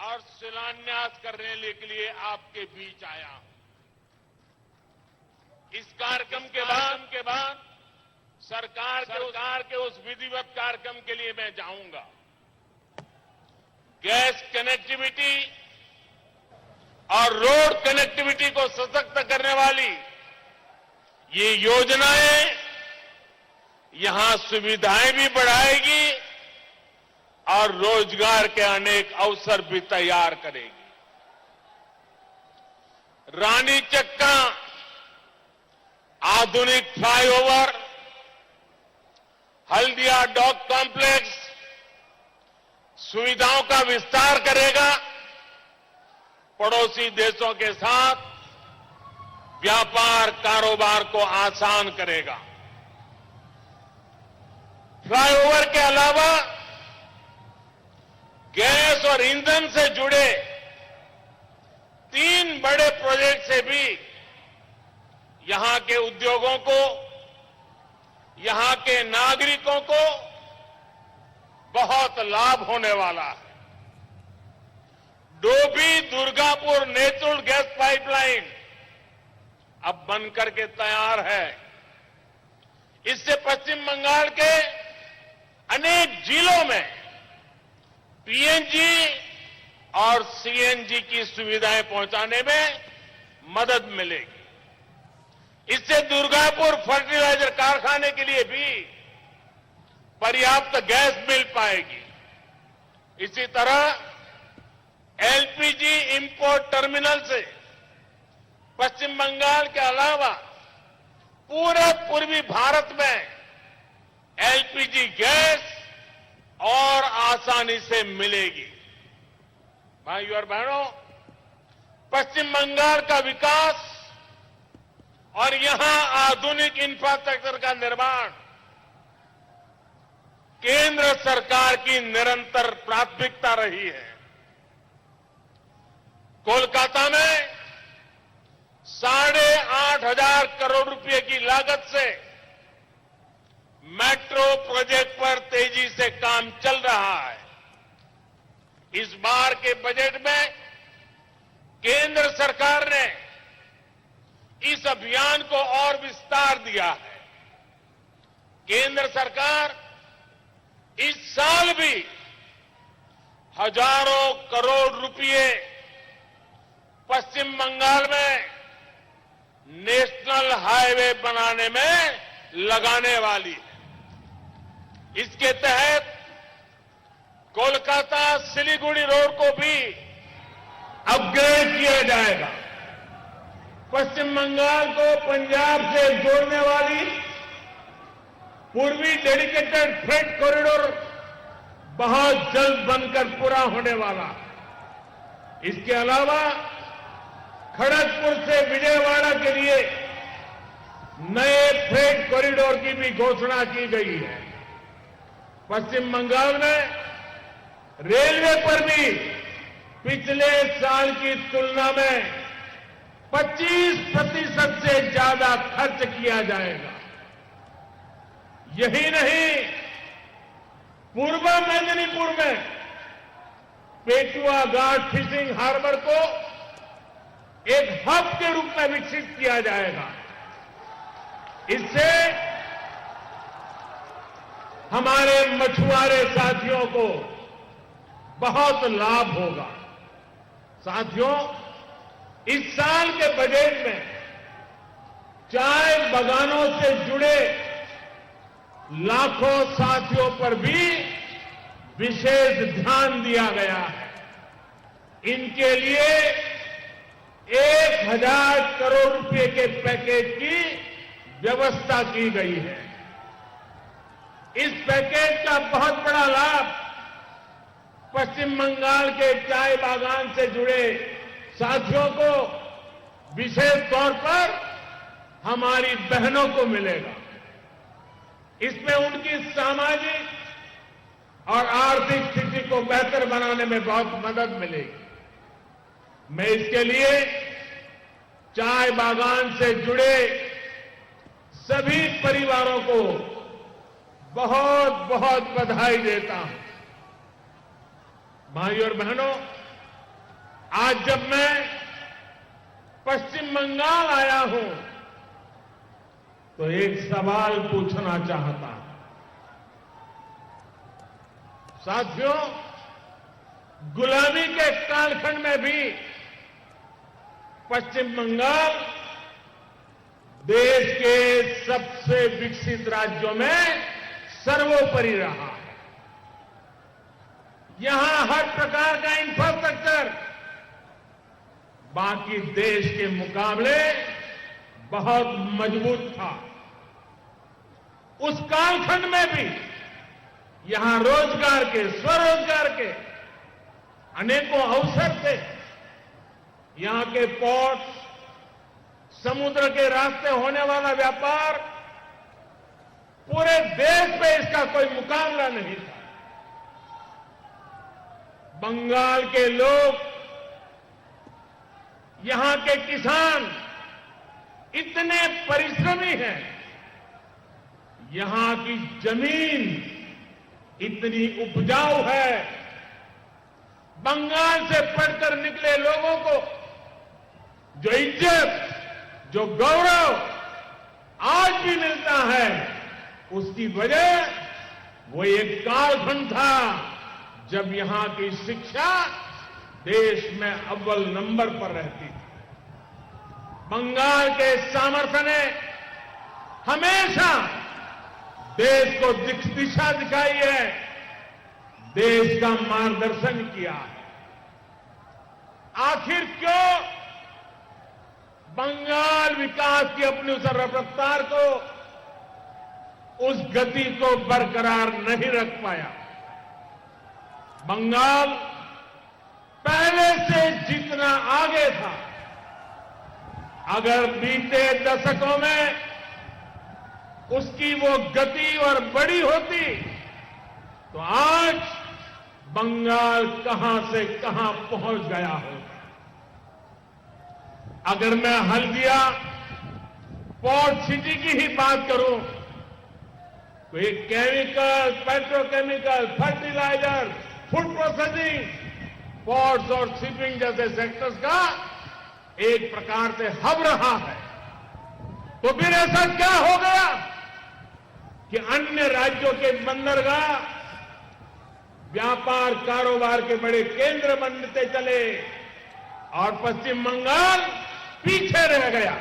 और शिलान्यास करने के लिए आपके बीच आया हूं। इस कार्यक्रम के बाद सरकार के उस विधिवत कार्यक्रम के लिए मैं जाऊंगा। गैस कनेक्टिविटी और रोड कनेक्टिविटी को सशक्त करने वाली ये योजनाएं यहां सुविधाएं भी बढ़ाएगी और रोजगार के अनेक अवसर भी तैयार करेगी। रानीचक का आधुनिक फ्लाईओवर, हल्दिया डॉक कॉम्प्लेक्स सुविधाओं का विस्तार करेगा, पड़ोसी देशों के साथ व्यापार कारोबार को आसान करेगा। फ्लाईओवर के अलावा गैस और ईंधन से जुड़े 3 बड़े प्रोजेक्ट से भी यहां के उद्योगों को, यहां के नागरिकों को बहुत लाभ होने वाला है। डोभी दुर्गापुर नेतुल गैस पाइपलाइन अब बनकर के तैयार है। इससे पश्चिम बंगाल के अनेक जिलों में पीएनजी और सीएनजी की सुविधाएं पहुंचाने में मदद मिलेगी। इससे दुर्गापुर फर्टिलाइजर कारखाने के लिए भी पर्याप्त गैस मिल पाएगी। इसी तरह एलपीजी इंपोर्ट टर्मिनल से पश्चिम बंगाल के अलावा पूरे पूर्वी भारत में एलपीजी गैस और आसानी से मिलेगी। भाइयों और बहनों, पश्चिम बंगाल का विकास और यहां आधुनिक इंफ्रास्ट्रक्चर का निर्माण केंद्र सरकार की निरंतर प्राथमिकता रही है। कोलकाता में 8,500 करोड़ रुपए की लागत से मेट्रो प्रोजेक्ट पर तेजी से काम चल रहा है। इस बार के बजट में केंद्र सरकार ने इस अभियान को और विस्तार दिया है। केंद्र सरकार इस साल भी हजारों करोड़ रुपए पश्चिम बंगाल में नेशनल हाईवे बनाने में लगाने वाली है। इसके तहत कोलकाता सिलीगुड़ी रोड को भी अपग्रेड किया जाएगा। पश्चिम बंगाल को पंजाब से जोड़ने वाली पूर्वी डेडिकेटेड फ्रेट कॉरिडोर बहुत जल्द बनकर पूरा होने वाला है। इसके अलावा खड़गपुर से विजयवाड़ा के लिए नए फ्रेट कॉरिडोर की भी घोषणा की गई है। पश्चिम बंगाल में रेलवे पर भी पिछले साल की तुलना में 25% से ज्यादा खर्च किया जाएगा। यही नहीं, पूर्व मेदिनीपुर में पेटुआ घाट फिशिंग हार्बर को एक हब के रूप में विकसित किया जाएगा। इससे हमारे मछुआरे साथियों को बहुत लाभ होगा। साथियों, इस साल के बजट में चाय बागानों से जुड़े लाखों साथियों पर भी विशेष ध्यान दिया गया है। इनके लिए 1,000 करोड़ रुपए के पैकेज की व्यवस्था की गई है। इस पैकेज का बहुत बड़ा लाभ पश्चिम बंगाल के चाय बागान से जुड़े साथियों को, विशेष तौर पर हमारी बहनों को मिलेगा। इसमें उनकी सामाजिक और आर्थिक स्थिति को बेहतर बनाने में बहुत मदद मिलेगी। मैं इसके लिए चाय बागान से जुड़े सभी परिवारों को बहुत बहुत बधाई देता हूं। भाइयों और बहनों, आज जब मैं पश्चिम बंगाल आया हूं तो एक सवाल पूछना चाहता हूं। साथियों, गुलामी के कालखंड में भी पश्चिम बंगाल देश के सबसे विकसित राज्यों में सर्वोपरि रहा है। यहां हर प्रकार का इंफ्रास्ट्रक्चर बाकी देश के मुकाबले बहुत मजबूत था। उस कालखंड में भी यहां रोजगार के, स्वरोजगार के अनेकों अवसर थे। यहां के पोर्ट, समुद्र के रास्ते होने वाला व्यापार, पूरे देश में इसका कोई मुकाबला नहीं था। बंगाल के लोग, यहां के किसान इतने परिश्रमी हैं, यहां की जमीन इतनी उपजाऊ है। बंगाल से पढ़कर निकले लोगों को जो इज्जत, जो गौरव आज भी मिलता है, उसकी वजह वो एक कालखंड था जब यहां की शिक्षा देश में अव्वल नंबर पर रहती थी। बंगाल के सामर्थ्य ने हमेशा देश को दिशा दिखाई है, देश का मार्गदर्शन किया है। आखिर क्यों बंगाल विकास की अपनी उस रफ्तार को, उस गति को बरकरार नहीं रख पाया? बंगाल पहले से जितना आगे था, अगर बीते दशकों में उसकी वो गति और बड़ी होती तो आज बंगाल कहां से कहां पहुंच गया होता। अगर मैं हल्दिया पोर्ट सिटी की ही बात करूं तो एक chemical, petrochemical, fertiliser, food processing, ports और शिपिंग जैसे सेक्टर्स का एक प्रकार से हब रहा है। तो फिर ऐसा क्या हो गया कि अन्य राज्यों के बंदरगाह व्यापार कारोबार के बड़े केंद्र बनते चले और पश्चिम बंगाल पीछे रह गया?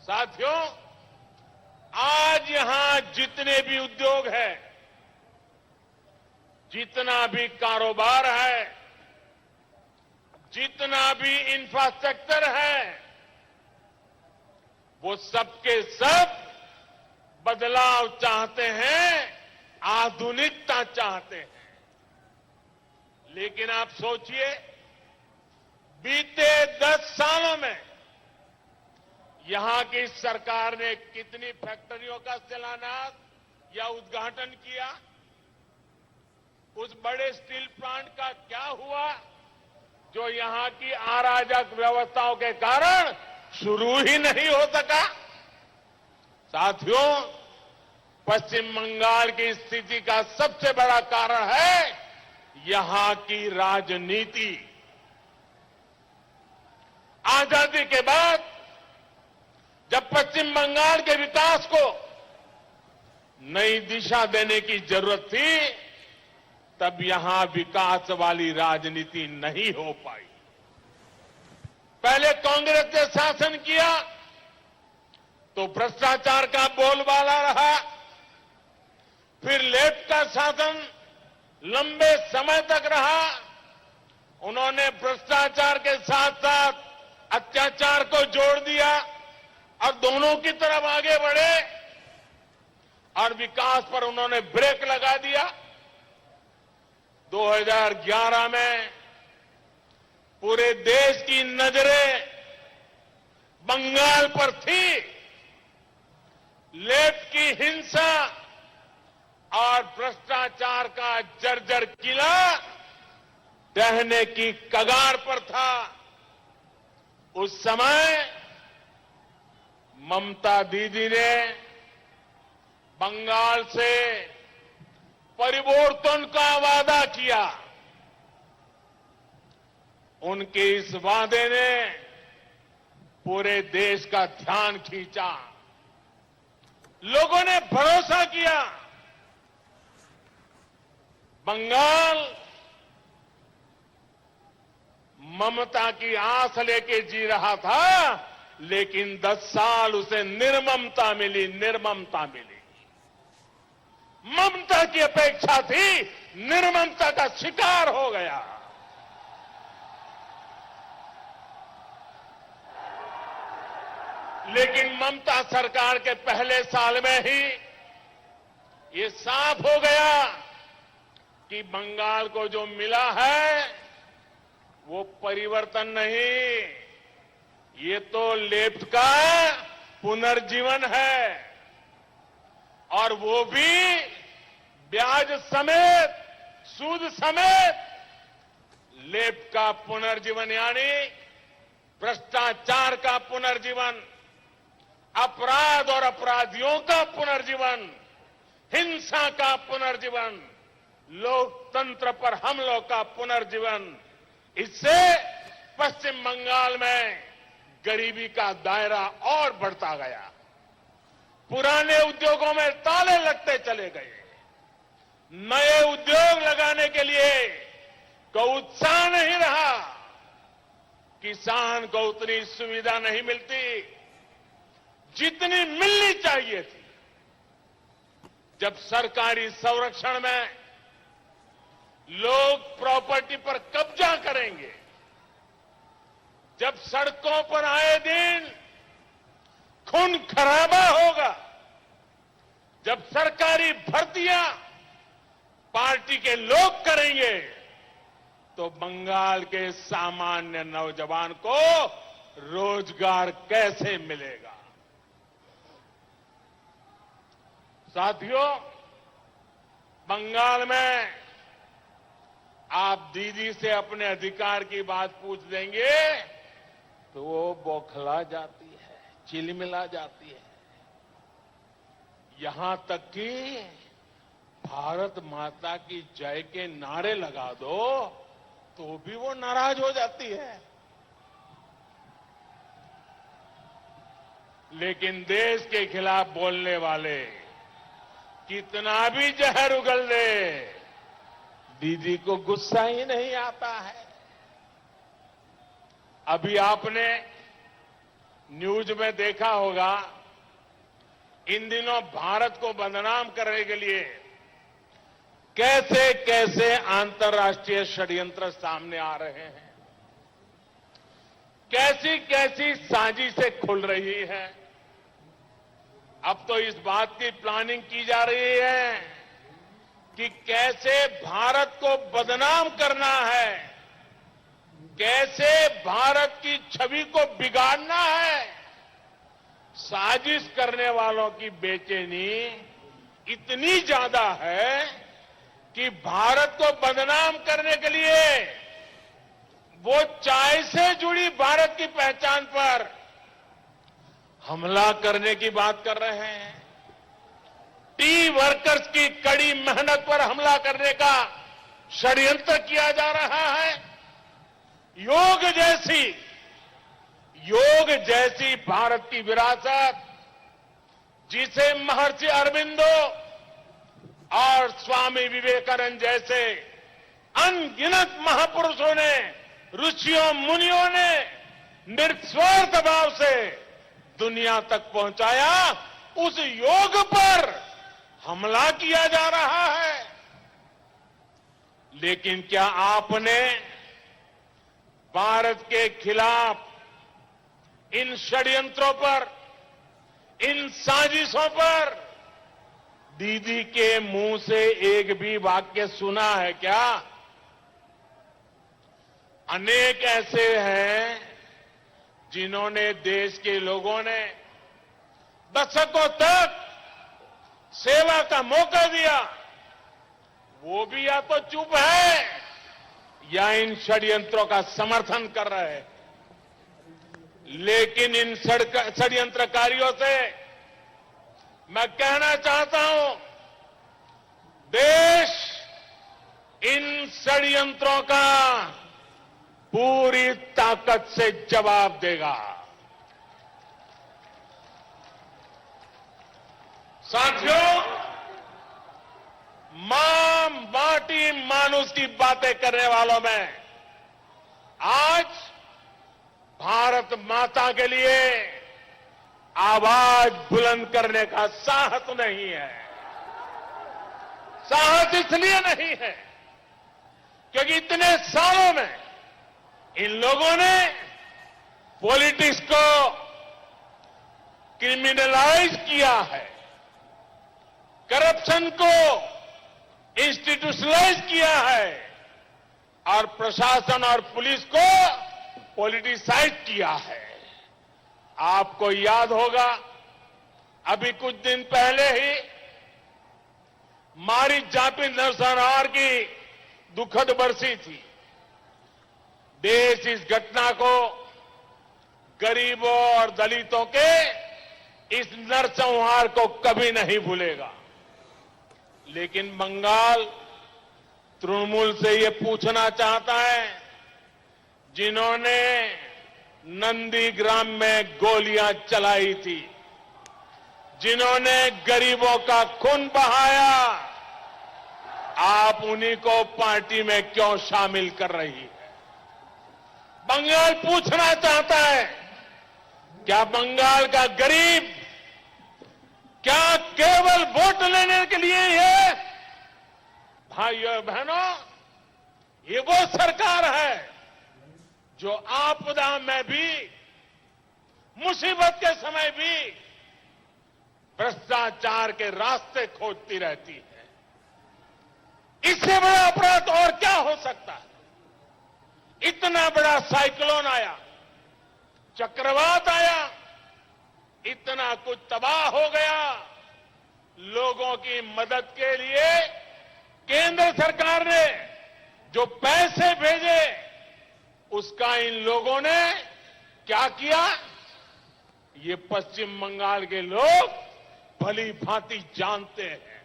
साथियों, आज यहां जितने भी उद्योग है, जितना भी कारोबार है, जितना भी इंफ्रास्ट्रक्चर है, वो सबके सब बदलाव चाहते हैं, आधुनिकता चाहते हैं। लेकिन आप सोचिए, बीते 10 सालों में यहां की सरकार ने कितनी फैक्ट्रियों का शिलान्यास या उद्घाटन किया? उस बड़े स्टील प्लांट का क्या हुआ जो यहां की अराजक व्यवस्थाओं के कारण शुरू ही नहीं हो सका? साथियों, पश्चिम बंगाल की स्थिति का सबसे बड़ा कारण है यहां की राजनीति। आजादी के बाद जब पश्चिम बंगाल के विकास को नई दिशा देने की जरूरत थी, तब यहां विकास वाली राजनीति नहीं हो पाई। पहले कांग्रेस ने शासन किया तो भ्रष्टाचार का बोलबाला रहा। फिर लेफ्ट का शासन लंबे समय तक रहा। उन्होंने भ्रष्टाचार के साथ साथ अत्याचार को जोड़ दिया और दोनों की तरफ आगे बढ़े और विकास पर उन्होंने ब्रेक लगा दिया। 2011 में पूरे देश की नजरें बंगाल पर थी। लेफ्ट की हिंसा और भ्रष्टाचार का जर्जर किला ढहने की कगार पर था। उस समय ममता दीदी ने बंगाल से परिवर्तन का वादा किया। उनके इस वादे ने पूरे देश का ध्यान खींचा। लोगों ने भरोसा किया। बंगाल ममता की आस लेके जी रहा था, लेकिन 10 साल उसे निर्ममता मिली, निर्ममता मिली। ममता की अपेक्षा थी, निर्ममता का शिकार हो गया। लेकिन ममता सरकार के पहले साल में ही ये साफ हो गया कि बंगाल को जो मिला है वो परिवर्तन नहीं, ये तो लेफ्ट का पुनर्जीवन है, और वो भी ब्याज समेत, सूद समेत। लेफ्ट का पुनर्जीवन यानी भ्रष्टाचार का पुनर्जीवन, अपराध और अपराधियों का पुनर्जीवन, हिंसा का पुनर्जीवन, लोकतंत्र पर हमलों का पुनर्जीवन। इससे पश्चिम बंगाल में गरीबी का दायरा और बढ़ता गया। पुराने उद्योगों में ताले लगते चले गए। नए उद्योग लगाने के लिए कोई उत्साह नहीं रहा। किसान को उतनी सुविधा नहीं मिलती जितनी मिलनी चाहिए थी। जब सरकारी संरक्षण में लोग प्रॉपर्टी पर कब्जा करेंगे, जब सड़कों पर आए दिन खून खराबा होगा, जब सरकारी भर्तियां पार्टी के लोग करेंगे, तो बंगाल के सामान्य नौजवान को रोजगार कैसे मिलेगा? साथियों, बंगाल में आप दीदी से अपने अधिकार की बात पूछ देंगे तो वो बौखला जाती है, चिलमिला जाती है। यहां तक कि भारत माता की जय के नारे लगा दो तो भी वो नाराज हो जाती है। लेकिन देश के खिलाफ बोलने वाले कितना भी जहर उगल दे, दीदी को गुस्सा ही नहीं आता है। अभी आपने न्यूज में देखा होगा, इन दिनों भारत को बदनाम करने के लिए कैसे कैसे अंतर्राष्ट्रीय षड्यंत्र सामने आ रहे हैं, कैसी कैसी साजिशें खुल रही है। अब तो इस बात की प्लानिंग की जा रही है कि कैसे भारत को बदनाम करना है, कैसे भारत की छवि को बिगाड़ना है। साजिश करने वालों की बेचैनी इतनी ज्यादा है कि भारत को बदनाम करने के लिए वो चाय से जुड़ी भारत की पहचान पर हमला करने की बात कर रहे हैं। टी वर्कर्स की कड़ी मेहनत पर हमला करने का षड्यंत्र किया जा रहा है। योग जैसी भारत की विरासत, जिसे महर्षि अरबिंदो और स्वामी विवेकानंद जैसे अनगिनत महापुरुषों ने, ऋषियों मुनियों ने निस्वार्थ भाव से दुनिया तक पहुंचाया, उस योग पर हमला किया जा रहा है। लेकिन क्या आपने भारत के खिलाफ इन षड्यंत्रों पर, इन साजिशों पर दीदी के मुंह से एक भी वाक्य सुना है क्या? अनेक ऐसे हैं जिन्होंने, देश के लोगों ने दशकों तक सेवा का मौका दिया, वो भी या तो चुप है या इन षड्यंत्रों का समर्थन कर रहे हैं। लेकिन इन षड्यंत्रकारियों से मैं कहना चाहता हूं, देश इन षड्यंत्रों का पूरी ताकत से जवाब देगा। साथियों, मां माटी मानुष की बातें करने वालों में आज भारत माता के लिए आवाज बुलंद करने का साहस नहीं है। साहस इसलिए नहीं है क्योंकि इतने सालों में इन लोगों ने पॉलिटिक्स को क्रिमिनलाइज किया है, करप्शन को इंस्टीट्यूशनलाइज किया है और प्रशासन और पुलिस को पॉलिटिसाइज किया है। आपको याद होगा, अभी कुछ दिन पहले ही मारी जापित नरसंहार की दुखद बरसी थी। देश इस घटना को गरीबों और दलितों के इस नरसंहार को कभी नहीं भूलेगा। लेकिन बंगाल तृणमूल से ये पूछना चाहता है, जिन्होंने नंदीग्राम में गोलियां चलाई थी, जिन्होंने गरीबों का खून बहाया, आप उन्हीं को पार्टी में क्यों शामिल कर रही है? बंगाल पूछना चाहता है, क्या बंगाल का गरीब क्या केवल वोट लेने के लिए है? भाइयों और बहनों, ये वो सरकार है जो आपदा में भी, मुसीबत के समय भी भ्रष्टाचार के रास्ते खोजती रहती है। इससे बड़ा अपराध और क्या हो सकता है? इतना बड़ा साइक्लोन आया, चक्रवात आया, इतना कुछ तबाह हो गया। लोगों की मदद के लिए केंद्र सरकार ने जो पैसे भेजे, उसका इन लोगों ने क्या किया, ये पश्चिम बंगाल के लोग भली भांति जानते हैं।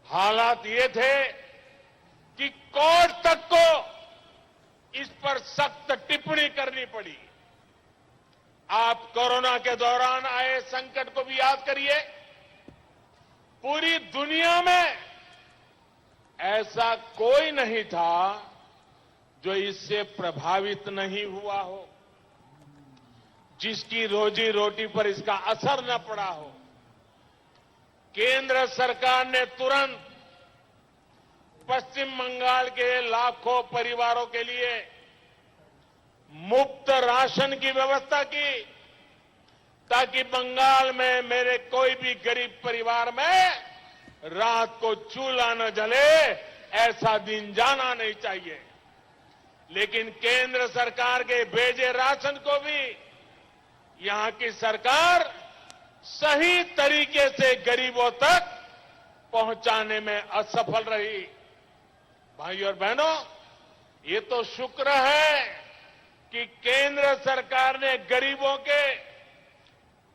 हालात ये थे कि कोर्ट तक को इस पर सख्त टिप्पणी करनी पड़ी। आप कोरोना के दौरान आए संकट को भी याद करिए। पूरी दुनिया में ऐसा कोई नहीं था जो इससे प्रभावित नहीं हुआ हो, जिसकी रोजी रोटी पर इसका असर न पड़ा हो। केंद्र सरकार ने तुरंत पश्चिम बंगाल के लाखों परिवारों के लिए मुफ्त राशन की व्यवस्था की, ताकि बंगाल में मेरे कोई भी गरीब परिवार में रात को चूल्हा न जले, ऐसा दिन जाना नहीं चाहिए। लेकिन केंद्र सरकार के भेजे राशन को भी यहां की सरकार सही तरीके से गरीबों तक पहुंचाने में असफल रही। भाइयों और बहनों, ये तो शुक्र है कि केंद्र सरकार ने गरीबों के,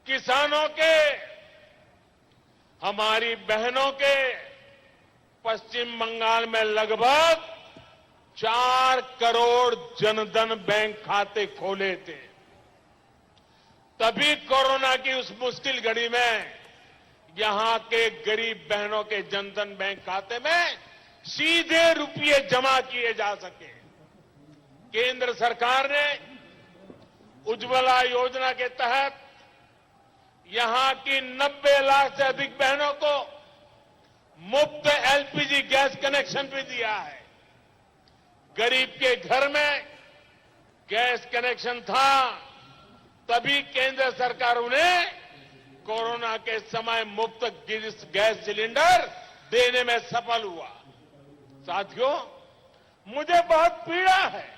किसानों के, हमारी बहनों के पश्चिम बंगाल में लगभग 4 करोड़ जनधन बैंक खाते खोले थे। तभी कोरोना की उस मुश्किल घड़ी में यहां के गरीब बहनों के जनधन बैंक खाते में सीधे रुपये जमा किए जा सके। केंद्र सरकार ने उज्ज्वला योजना के तहत यहां की 90 लाख से अधिक बहनों को मुफ्त एलपीजी गैस कनेक्शन भी दिया है। गरीब के घर में गैस कनेक्शन था, तभी केंद्र सरकार उन्हें कोरोना के समय मुफ्त गैस सिलेंडर देने में सफल हुआ। साथियों, मुझे बहुत पीड़ा है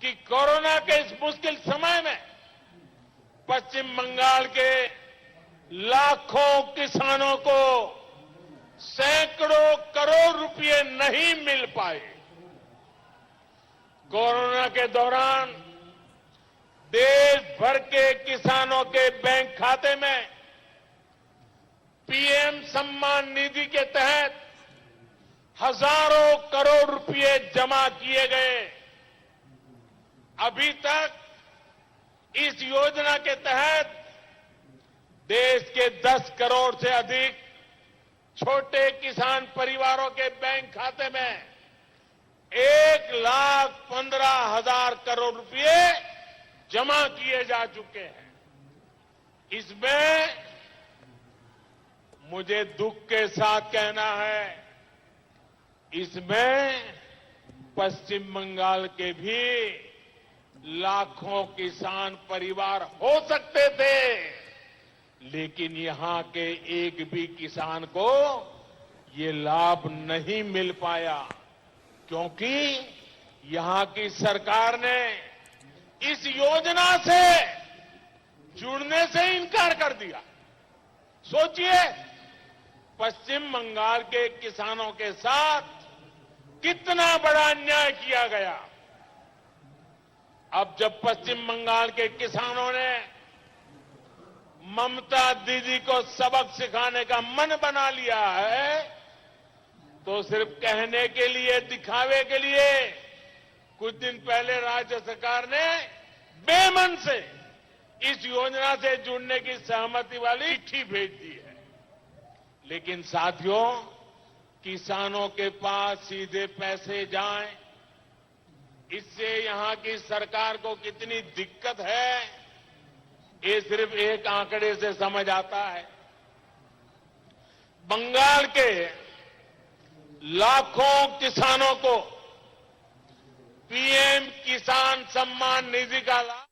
कि कोरोना के इस मुश्किल समय में पश्चिम बंगाल के लाखों किसानों को सैकड़ों करोड़ रुपए नहीं मिल पाए। कोरोना के दौरान देश भर के किसानों के बैंक खाते में पीएम सम्मान निधि के तहत हजारों करोड़ रुपए जमा किए गए। अभी तक इस योजना के तहत देश के 10 करोड़ से अधिक छोटे किसान परिवारों के बैंक खाते में 1,15,000 करोड़ रुपए जमा किए जा चुके हैं। इसमें मुझे दुख के साथ कहना है, इसमें पश्चिम बंगाल के भी लाखों किसान परिवार हो सकते थे, लेकिन यहां के एक भी किसान को ये लाभ नहीं मिल पाया, क्योंकि यहां की सरकार ने इस योजना से जुड़ने से इनकार कर दिया। सोचिए, पश्चिम बंगाल के किसानों के साथ कितना बड़ा अन्याय किया गया। अब जब पश्चिम बंगाल के किसानों ने ममता दीदी को सबक सिखाने का मन बना लिया है, तो सिर्फ कहने के लिए, दिखावे के लिए कुछ दिन पहले राज्य सरकार ने बेमन से इस योजना से जुड़ने की सहमति वाली चिट्ठी भेज दी है। लेकिन साथियों, किसानों के पास सीधे पैसे जाएं, इससे यहां की सरकार को कितनी दिक्कत है, ये सिर्फ एक आंकड़े से समझ आता है। बंगाल के लाखों किसानों को पीएम किसान सम्मान निधि का लाभ